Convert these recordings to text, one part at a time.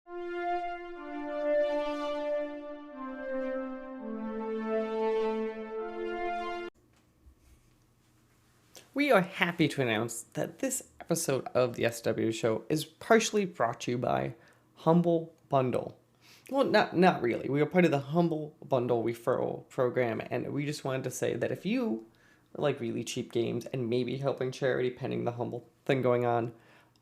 We are happy to announce that this episode of the SW Show is partially brought to you by Humble Bundle. Well, not really. We are part of the Humble Bundle referral program, and we just wanted to say that if you like really cheap games and maybe helping charity pending the Humble thing going on,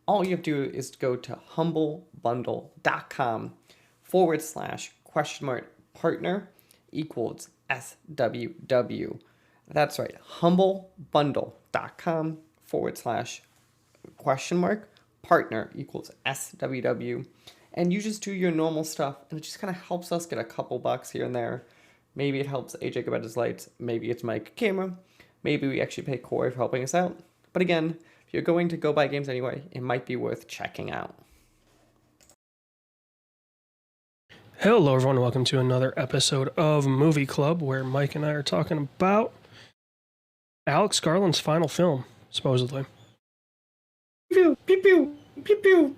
all you have to do is go to humblebundle.com/partner equals SWW. That's right, humblebundle.com/partner equals SWW. And you just do your normal stuff, and it just kind of helps us get a couple bucks here and there. Maybe it helps AJ get his lights, maybe it's Mike camera, maybe we actually pay Corey for helping us out. But again, if you're going to go buy games anyway, it might be worth checking out. Hello everyone, welcome to another episode of Movie Club, where Mike and I are talking about Alex Garland's final film, supposedly. Pew, pew, pew, pew, pew.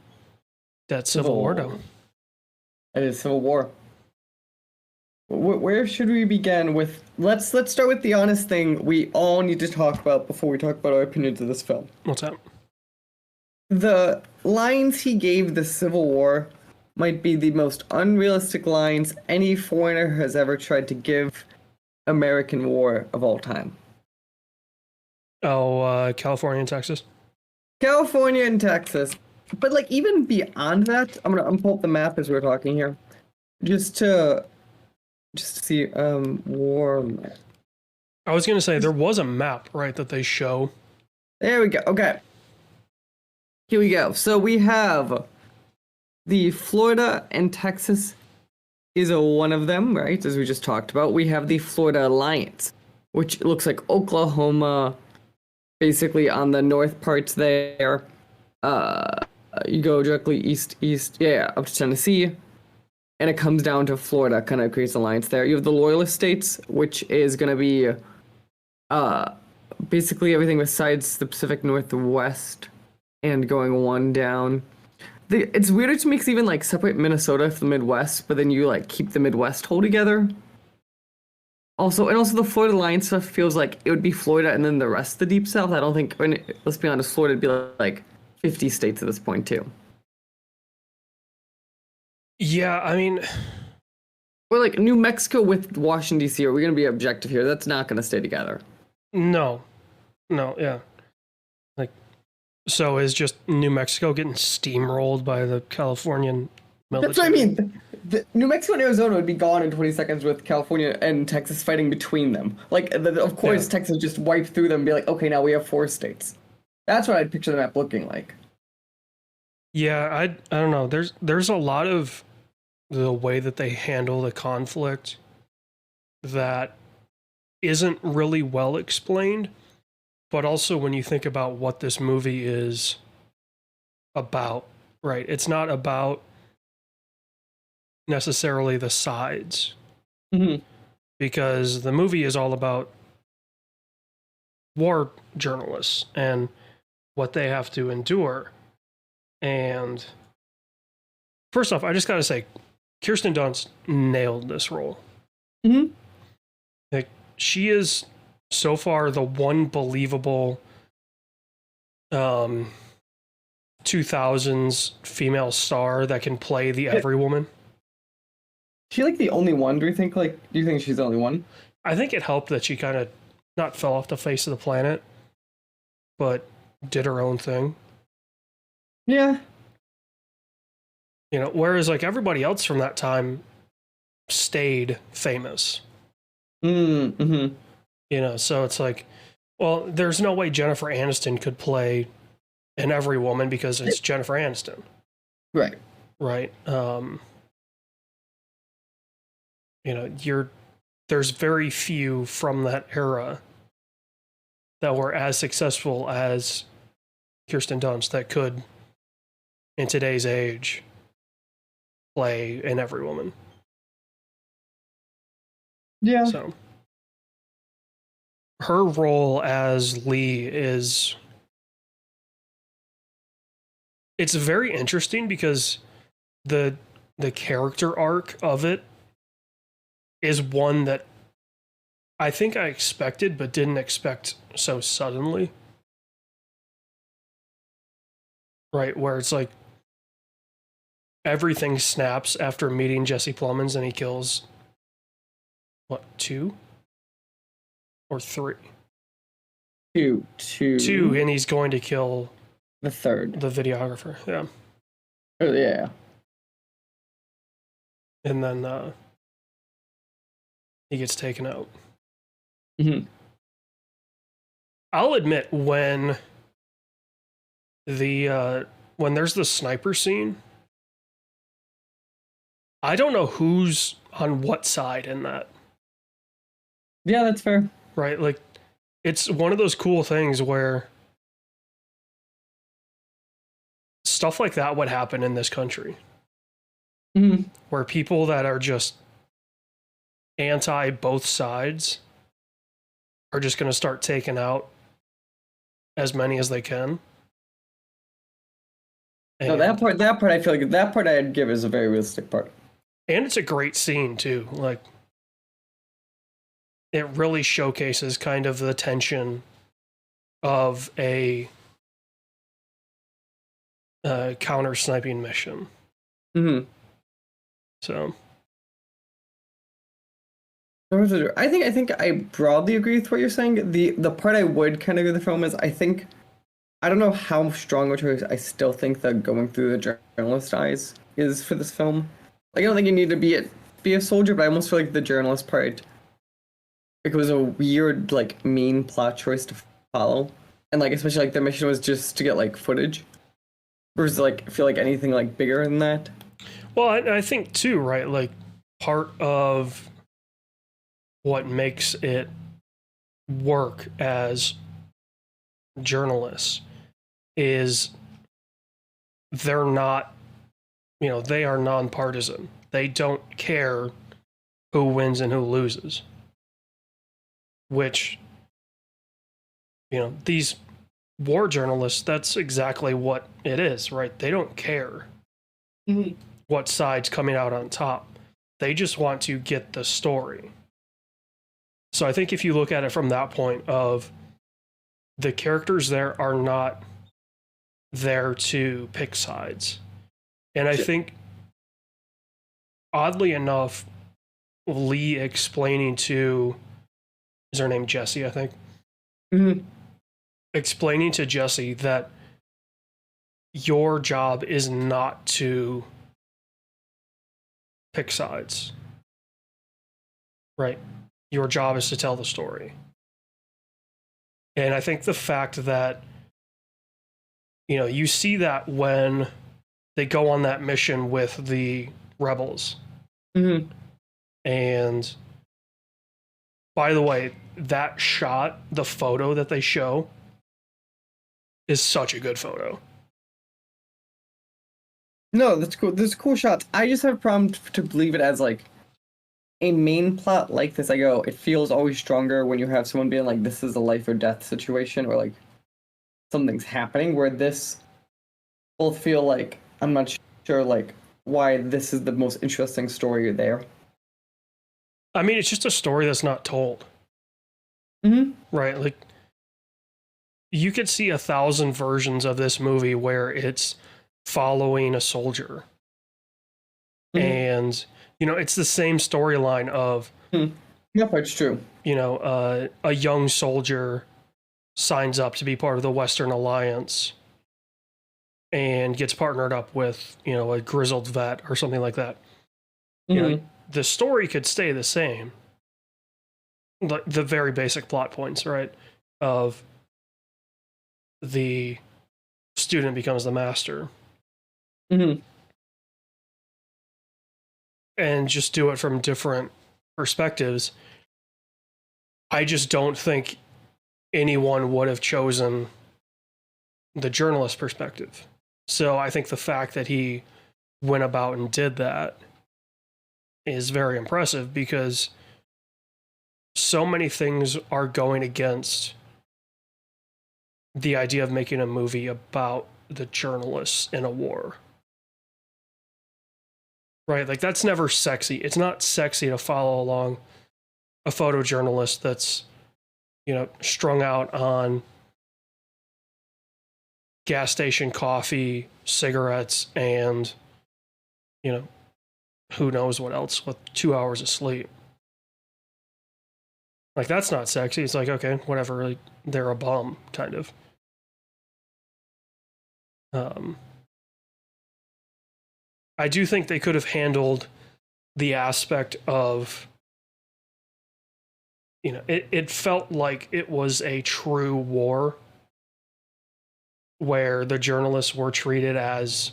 That's Civil War, though. It is Civil War. Where should we begin with? Let's start with the honest thing we all need to talk about before we talk about our opinions of this film. What's that? The lines he gave the Civil War might be the most unrealistic lines any foreigner has ever tried to give American war of all time. Oh, California and Texas? California and Texas. But like even beyond that, I'm gonna pull up the map as we're talking here. Just to see war map. I was gonna say there was a map, right, that they show. There we go. Okay. Here we go. So we have the Florida and Texas is one of them, right? As we just talked about. We have the Florida Alliance, which looks like Oklahoma, basically on the north parts there. You go directly east, up to Tennessee, and it comes down to Florida, kind of creates an alliance there. You have the Loyalist states, which is going to be basically everything besides the Pacific Northwest and going one down. It's weirder to me because even like separate Minnesota from the Midwest, but then you like keep the Midwest whole together. Also the Florida Alliance stuff feels like it would be Florida and then the rest of the Deep South. I don't think, let's be honest, Florida would be like 50 states at this point too. Yeah, I mean, or like New Mexico with Washington D.C. Are we gonna be objective here? That's not gonna stay together. No, yeah. Like, so is just New Mexico getting steamrolled by the Californian military? That's what I mean. New Mexico and Arizona would be gone in 20 seconds with California and Texas fighting between them. Like, of course, yeah. Texas just wipe through them and be like, okay, now we have 4 states. That's what I'd picture the map looking like. Yeah, I don't know. There's a lot of the way that they handle the conflict that isn't really well explained, but also when you think about what this movie is about, right? It's not about necessarily the sides, because the movie is all about war journalists and what they have to endure. And first off, I just gotta say, Kirsten Dunst nailed this role. Like, she is so far the one believable 2000s female star that can play the every woman. Is she like the only one? Do you think she's the only one? I think it helped that she kind of not fell off the face of the planet, but did her own thing. Yeah. You know, whereas like everybody else from that time stayed famous. You know, so it's like, well, there's no way Jennifer Aniston could play an every woman because it's Jennifer Aniston. Right. Right. You know, there's very few from that era that were as successful as Kirsten Dunst that could, in today's age, play an every woman. Yeah. So her role as Lee it's very interesting because the the character arc of it is one that I think I expected, but didn't expect so suddenly. Right, where it's like everything snaps after meeting Jesse Plemons and he kills, what, 2 or 3? Two. 2, and he's going to kill The third. the videographer. Yeah. Oh, yeah. And then he gets taken out. Mm-hmm. I'll admit when there's the sniper scene, I don't know who's on what side in that. Yeah, that's fair. Right? Like, it's one of those cool things where stuff like that would happen in this country. Mm-hmm. Where people that are just anti both sides are just going to start taking out as many as they can. No, that part I feel like that part I'd give is a very realistic part. And it's a great scene too. Like, it really showcases kind of the tension of a counter sniping mission. Mm-hmm. So I think I broadly agree with what you're saying. The part I would kind of agree with the film is I don't know how strong a choice I still think that going through the journalist eyes is for this film. Like, I don't think you need to be a soldier, but I almost feel like the journalist part, like, it was a weird, like, mean plot choice to follow, and like especially like the mission was just to get like footage, versus like I feel like anything like bigger than that. well, I think too, right? Like, part of what makes it work as journalists is they're not, they are nonpartisan. They don't care who wins and who loses. Which, these war journalists, that's exactly what it is, right? They don't care what side's coming out on top. They just want to get the story. So I think if you look at it from that point of the characters there are not there to pick sides. And I think, oddly enough, Lee explaining to, is her name Jessie, I think? Mm-hmm. Explaining to Jessie that your job is not to pick sides. Right? Your job is to tell the story. And I think the fact that, you see that when they go on that mission with the rebels. Mm-hmm. And by the way, that shot, the photo that they show, is such a good photo. No, that's cool. There's cool shots. I just have a problem to believe it as like a main plot like this. It feels always stronger when you have someone being like, this is a life or death situation, or like something's happening, where this both feel like I'm not sure like why this is the most interesting story there. I mean, it's just a story that's not told. Mm-hmm. Right? Like, you could see 1,000 versions of this movie where it's following a soldier. Mm-hmm. And, it's the same storyline of, Yeah, that's true. A young soldier signs up to be part of the Western Alliance and gets partnered up with, a grizzled vet or something like that. Mm-hmm. The story could stay the same. Like the very basic plot points, right? Of the student becomes the master. Mm-hmm. And just do it from different perspectives. I just don't think anyone would have chosen the journalist perspective. So I think the fact that he went about and did that is very impressive, because so many things are going against the idea of making a movie about the journalists in a war. right? Like that's never sexy. It's not sexy to follow along a photojournalist that's, strung out on gas station coffee, cigarettes, and, who knows what else with 2 hours of sleep. Like that's not sexy. It's like, okay, whatever. Like, they're a bum, kind of. I do think they could have handled the aspect of, it felt like it was a true war where the journalists were treated as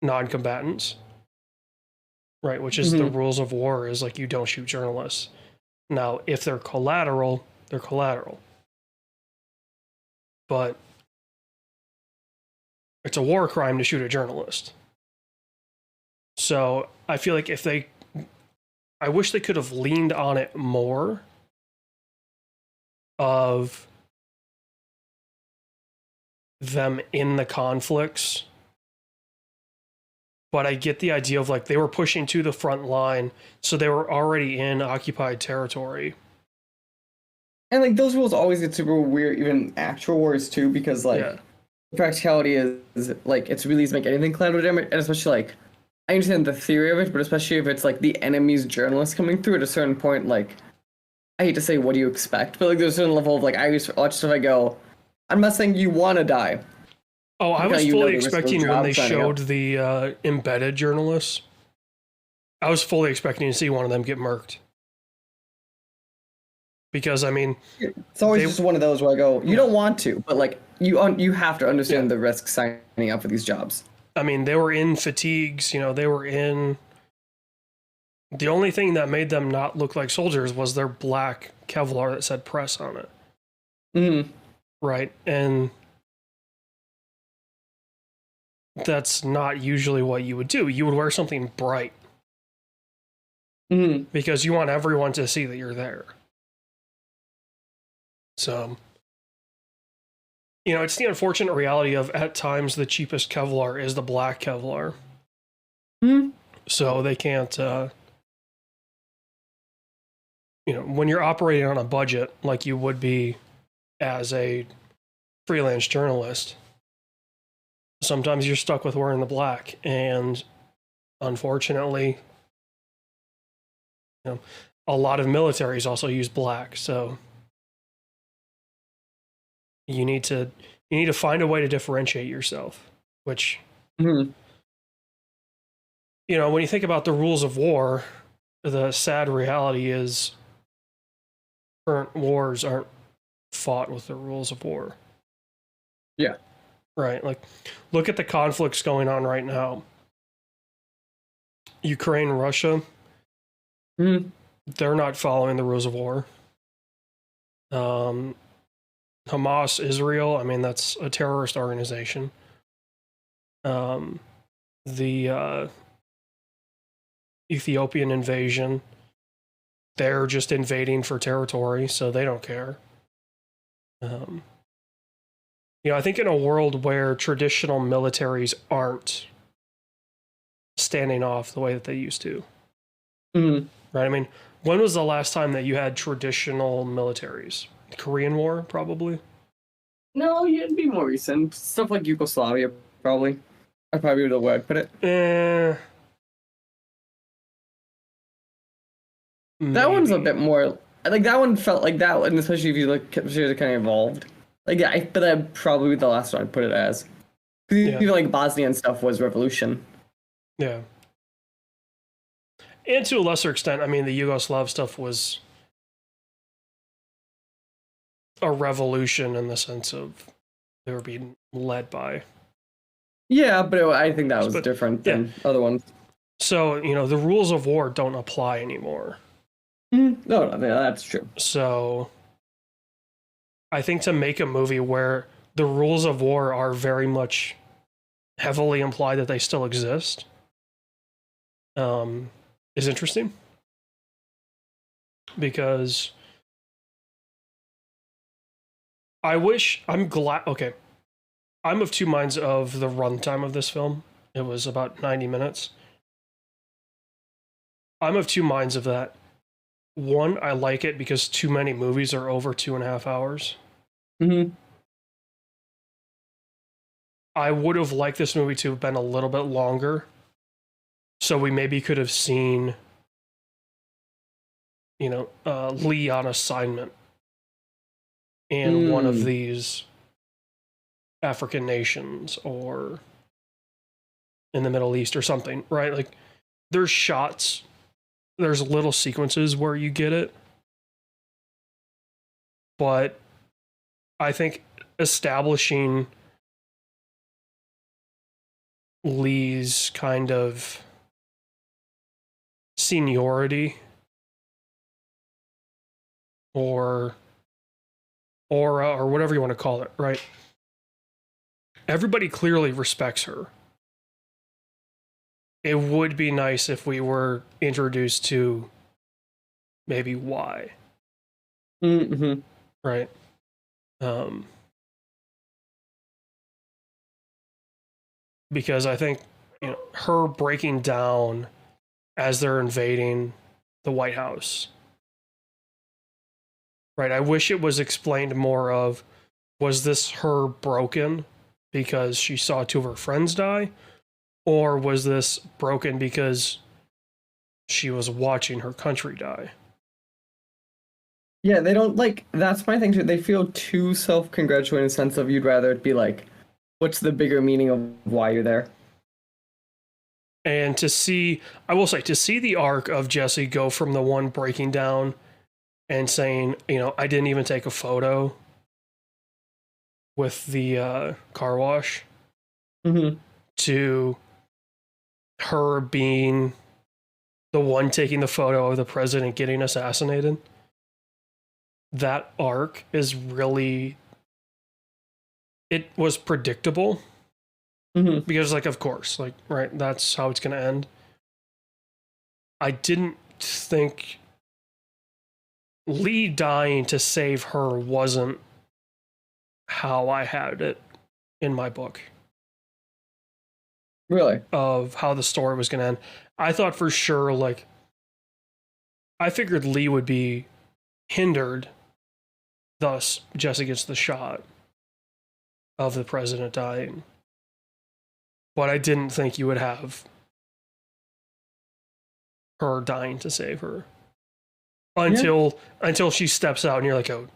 non-combatants, right? Which is the rules of war, is like you don't shoot journalists. Now, if they're collateral, they're collateral. But it's a war crime to shoot a journalist. So I feel like I wish they could have leaned on it more of them in the conflicts. But I get the idea of like they were pushing to the front line, so they were already in occupied territory. And like those rules always get super weird, even actual wars too, because like the practicality is like it's really easy to make anything collateral damage, and especially like I understand the theory of it, but especially if it's like the enemy's journalists coming through at a certain point, like I hate to say what do you expect, but like there's a certain level of like I used to watch stuff I go, I'm not saying you want to die. Oh, I was fully expecting when they showed the embedded journalists, I was fully expecting to see one of them get murked. Because, I mean... It's always just one of those where I go, you don't want to, but like, you have to understand the risk signing up for these jobs. I mean, they were in fatigues, they were in... The only thing that made them not look like soldiers was their black Kevlar that said press on it. Mm-hmm. Right, and... That's not usually what you would do. You would wear something bright. Mm-hmm. Because you want everyone to see that you're there. So, it's the unfortunate reality of at times the cheapest Kevlar is the black Kevlar. Mm-hmm. So they can't, when you're operating on a budget like you would be as a freelance journalist, sometimes you're stuck with wearing the black, and unfortunately, a lot of militaries also use black. So you need to find a way to differentiate yourself. Which, when you think about the rules of war, the sad reality is current wars aren't fought with the rules of war. Yeah. Right, like, look at the conflicts going on right now. Ukraine, Russia, they're not following the rules of war. Hamas, Israel, I mean, that's a terrorist organization. The Ethiopian invasion, they're just invading for territory, so they don't care. I think in a world where traditional militaries aren't standing off the way that they used to, right? I mean, when was the last time that you had traditional militaries? The Korean War, probably? No, it'd be more recent. Stuff like Yugoslavia, probably. I'd probably be the way I'd put it. That one's a bit more... Like, that one felt like that one, especially if you look at it kind of evolved. Like, yeah, but that'd probably be the last one I'd put it as. Because even like Bosnia and stuff was revolution. Yeah. And to a lesser extent, I mean, the Yugoslav stuff was a revolution in the sense of they were being led by. Yeah, but I think that was different than other ones. So, the rules of war don't apply anymore. No, that's true. So... I think to make a movie where the rules of war are very much heavily implied that they still exist is interesting. Because I'm of two minds of the runtime of this film. It was about 90 minutes. I'm of two minds of that. One, I like it because too many movies are over 2.5 hours. Mm-hmm. I would have liked this movie to have been a little bit longer, so we maybe could have seen, Lee on assignment in one of these African nations or in the Middle East or something, right? Like, there's shots, there's little sequences where you get it, but I think establishing Lee's kind of seniority or aura or whatever you want to call it, right? Everybody clearly respects her. It would be nice if we were introduced to maybe why, Mm-hmm. right? Because I think her breaking down as they're invading the White House, right? I wish it was explained more of, was this her broken because she saw two of her friends die, or was this broken because she was watching her country die? Yeah, they don't like. That's my thing too. They feel too self-congratulating in the sense of you'd rather it be like, what's the bigger meaning of why you're there? And to see, I will say, to see the arc of Jesse go from the one breaking down and saying, I didn't even take a photo with the car wash, Mm-hmm. to her being the one taking the photo of the president getting assassinated. That arc is really, it was predictable Mm-hmm. because, like, of course, like, right, that's how it's going to end. I didn't think Lee dying to save her wasn't how I had it in my book Really? of how the story was going to end. I thought for sure, like, I figured Lee would be hindered, thus Jesse gets the shot of the president dying. But I didn't think you would have her dying to save her until she steps out and you're like, oh,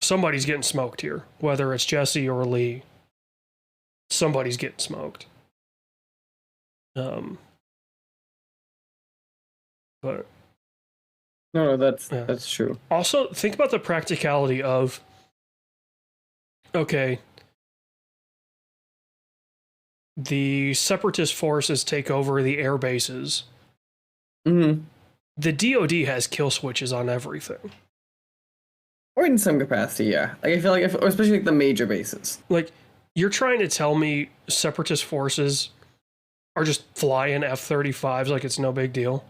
somebody's getting smoked here, whether it's Jesse or Lee. Somebody's getting smoked. But No, that's yeah. that's true. Also, think about the practicality of, okay, the separatist forces take over the air bases. Mm-hmm. The DoD has kill switches on everything. Or in some capacity, yeah. Like I feel like, or especially like the major bases. Like, you're trying to tell me separatist forces are just flying F-35s like it's no big deal?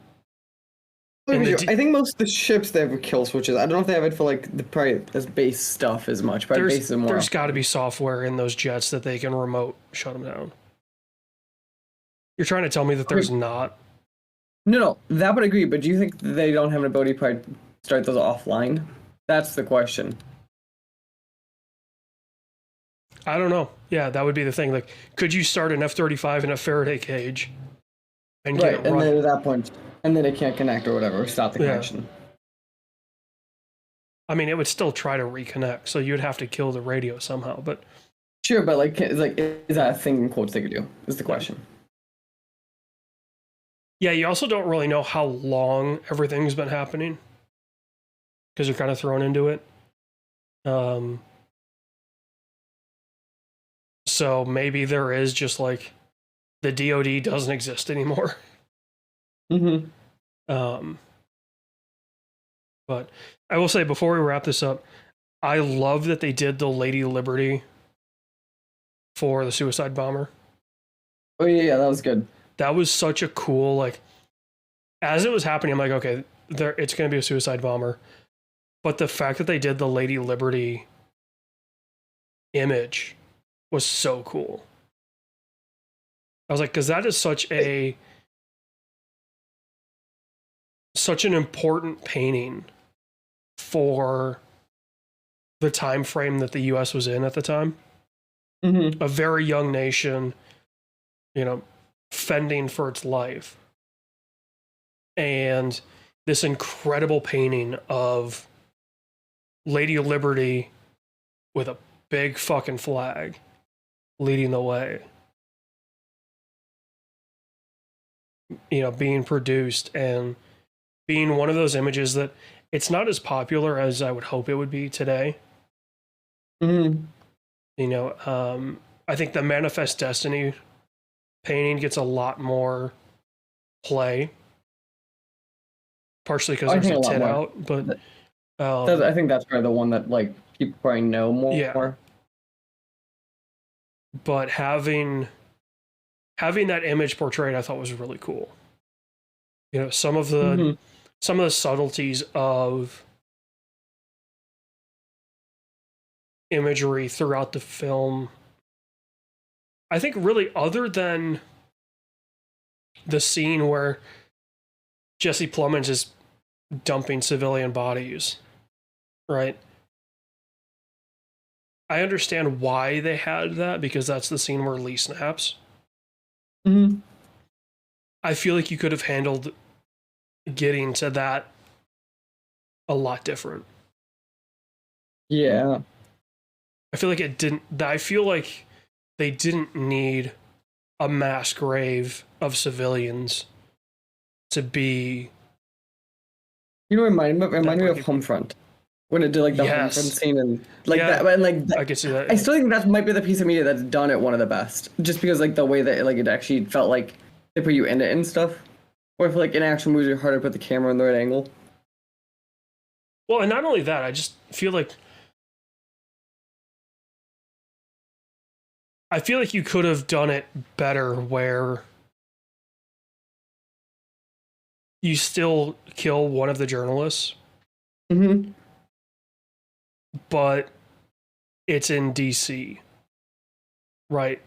And I think most of the ships they have kill switches. I don't know if they have it for like the probably as base stuff as much, but base is more. There's got to be software in those jets that they can remote shut them down. You're trying to tell me that there's not? No, that would agree. But do you think they don't have an ability to probably start those offline? That's the question. I don't know. Yeah, that would be the thing. Like, could you start an F-35 in a Faraday cage and get it and running? then at that point, and then it can't connect or whatever, stop the connection. I mean, it would still try to reconnect, so you'd have to kill the radio somehow. But sure, but like, is that a thing in quotes they could do? Is the question. Yeah, you also don't really know how long everything's been happening because you're kind of thrown into it. So maybe there is just like the DoD doesn't exist anymore. Mm-hmm. But I will say before we wrap this up, I love that they did the Lady Liberty for the suicide bomber. Oh yeah, that was good. That was such a cool, like, as it was happening, I'm like, okay, it's going to be a suicide bomber. But the fact that they did the Lady Liberty image was so cool. I was like, because that is such a such an important painting for the time frame that the US was in at the time. Mm-hmm. A very young nation, you know, fending for its life. And this incredible painting of Lady Liberty with a big fucking flag leading the way, you know, being produced and being one of those images that it's not as popular as I would hope it would be today. Mm-hmm. You know, I think the Manifest Destiny painting gets a lot more play, partially because I there's think a a lot tit more. out, but I think that's probably the one that like people probably know more. Yeah. But having that image portrayed, I thought was really cool. You know, some of the subtleties of imagery throughout the film, I think, really, other than the scene where Jesse Plemons is dumping civilian bodies, right? I understand why they had that, because that's the scene where Lee snaps. Mm-hmm. I feel like you could have handled getting to that a lot different. Yeah. I feel like it didn't. I feel like they didn't need a mass grave of civilians to be. You know, remind me of Homefront when it did like the Yes. Homefront scene and like Yeah, that, and like I could see that. I still think that might be the piece of media that's done it one of the best, just because like the way that like it actually felt like they put you in it and stuff. Or if like in action movies, it's harder to put the camera in the right angle. Well, and not only that, I just feel like you could have done it better where you still kill one of the journalists, Mm-hmm. but it's in DC, right?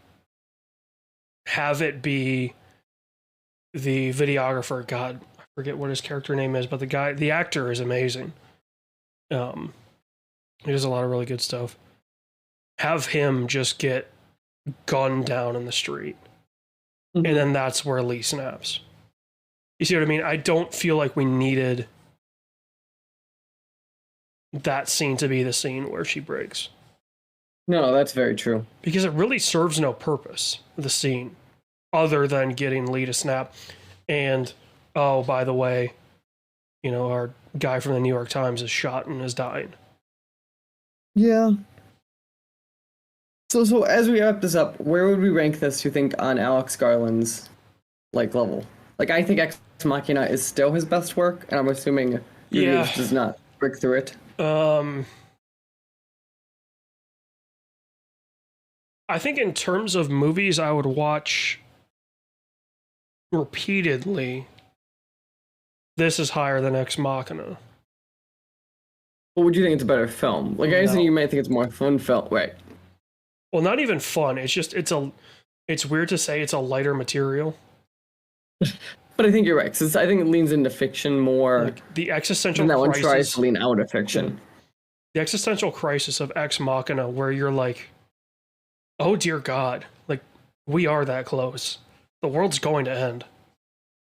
Have it be the videographer. God, I forget what his character name is, but the actor is amazing. He does a lot of really good stuff. Have him just get gunned down in the street. Mm-hmm. And then that's where Lee snaps. You see what I mean? I don't feel like we needed that scene to be the scene where she breaks. No, that's very true. Because it really serves no purpose, the scene, other than getting Lee to snap. And, oh, by the way, you know, our guy from the New York Times is shot and is dying. Yeah. So as we wrap this up, where would we rank this, you think, on Alex Garland's like level? Like, I think Ex Machina is still his best work, and I'm assuming Reviews does not break through it. I think in terms of movies I would watch repeatedly, this is higher than Ex Machina. Well, would you think it's a better film? Like, I think you might think it's more fun film, right? Well, not even fun. It's just it's weird to say it's a lighter material. But I think you're right, because I think it leans into fiction more. Like the existential and that crisis. one tries to lean out of fiction. The existential crisis of Ex Machina, where you're like, oh dear God, like we are that close. The world's going to end.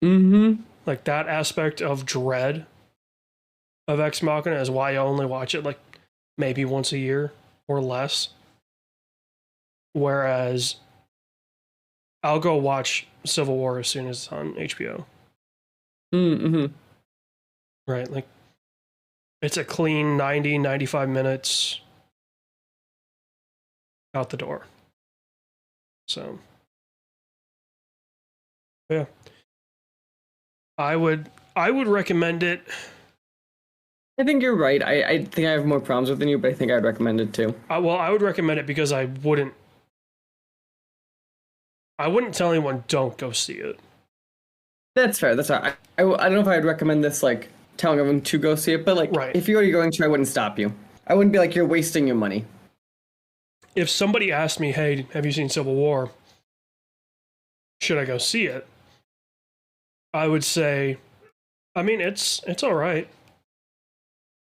Mm-hmm. Like that aspect of dread of Ex Machina is why I only watch it like maybe once a year or less. Whereas I'll go watch Civil War as soon as it's on HBO. Mm-hmm. Right, like it's a clean 90, 95 minutes out the door. So, yeah. I would recommend it. I think you're right. I think I have more problems with than you, but I think I'd recommend it too. Well, I would recommend it because I wouldn't tell anyone don't go see it. That's fair. That's fair. I don't know if I'd recommend this, like, telling everyone to go see it, but, like, Right. if you're already going to, I wouldn't stop you. I wouldn't be like, you're wasting your money. If somebody asked me, hey, have you seen Civil War? Should I go see it? I would say, I mean, it's all right.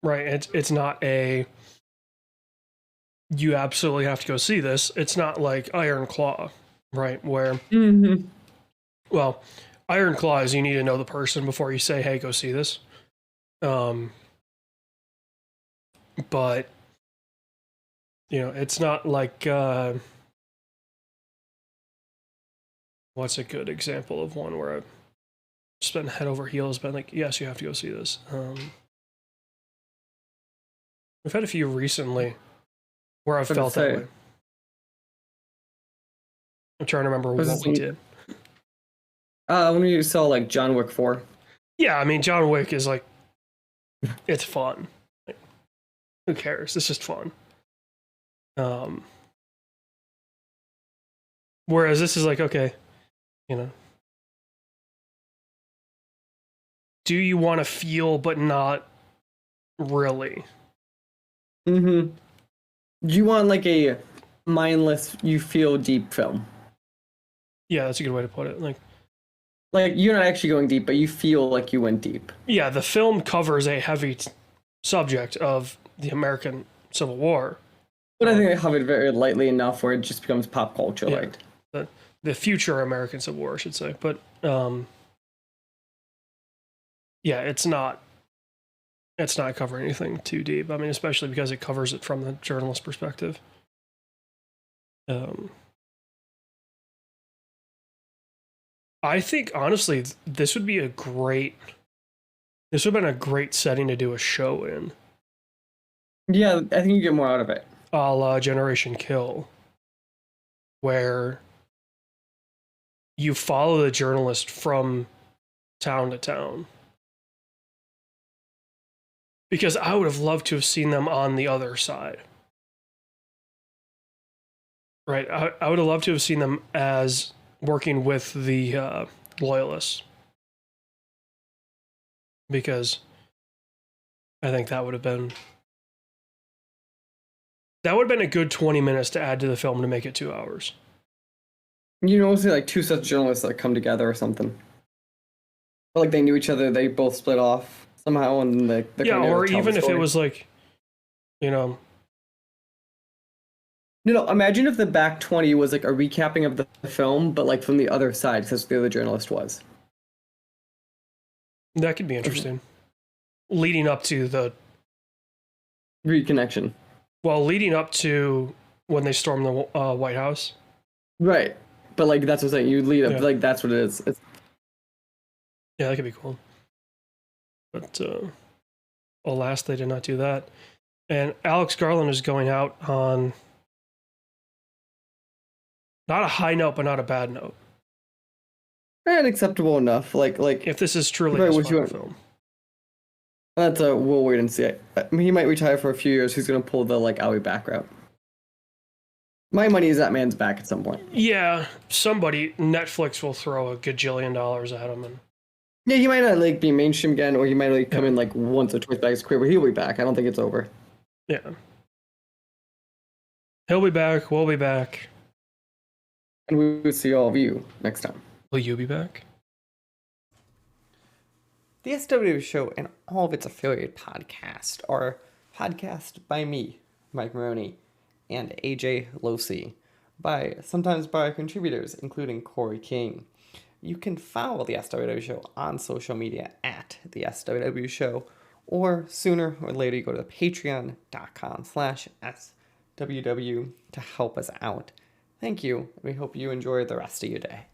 Right. It's not a you absolutely have to go see this. It's not like Iron Claw, right? Where Mm-hmm. well, Iron Claw is you need to know the person before you say, "Hey, go see this." But it's not like what's a good example of one where I've just been head over heels, been like, "Yes, you have to go see this." We've had a few recently where I've felt that way. I'm trying to remember what we did. When you saw like John Wick 4. Yeah, I mean, John Wick is like, it's fun. Like, who cares? It's just fun. Whereas this is like, okay, do you want to feel but not really? Mm-hmm. Do you want like a mindless, you feel deep film? Yeah, that's a good way to put it. Like you're not actually going deep, but you feel like you went deep. Yeah, the film covers a heavy subject of the American Civil War. But I think they covered very lightly enough where it just becomes pop culture, right? The future American Civil War, I should say. But yeah, it's not covering anything too deep. I mean, especially because it covers it from the journalist perspective. I think honestly, this would have been a great setting to do a show in. Yeah, I think you get more out of it. A la Generation Kill, where you follow the journalist from town to town. Because I would have loved to have seen them on the other side. Right? I would have loved to have seen them as working with the loyalists. Because I think that would have been a good 20 minutes to add to the film to make it 2 hours. Mostly like two such journalists that come together or something. Or like they knew each other, they both split off somehow, and they're or even if it was like, No, imagine if the back 20 was like a recapping of the film, but like from the other side, because the other journalist was. That could be interesting. Leading up to the reconnection. Well, leading up to when they storm the White House. Right. But like that's what I'm saying. You lead up, like that's what it is. Yeah, that could be cool. But alas, they did not do that. And Alex Garland is going out on not a high note, but not a bad note. And acceptable enough. Like if this is truly his final film. That's we'll wait and see. I mean, he might retire for a few years. He's gonna pull the like Owie back route. My money is that man's back at some point. Yeah, Netflix will throw a gajillion dollars at him, and yeah, he might not like be mainstream again, or he might like come in like once or twice back his career, but he'll be back. I don't think it's over. Yeah, he'll be back. We'll be back, and we will see all of you next time. Will you be back? The SWW Show and all of its affiliate podcasts are podcast by me, Mike Maroney, and AJ Losi, sometimes by contributors, including Corey King. You can follow the SWW Show on social media at the SWW Show, or sooner or later you go to patreon.com/SWW to help us out. Thank you. We hope you enjoy the rest of your day.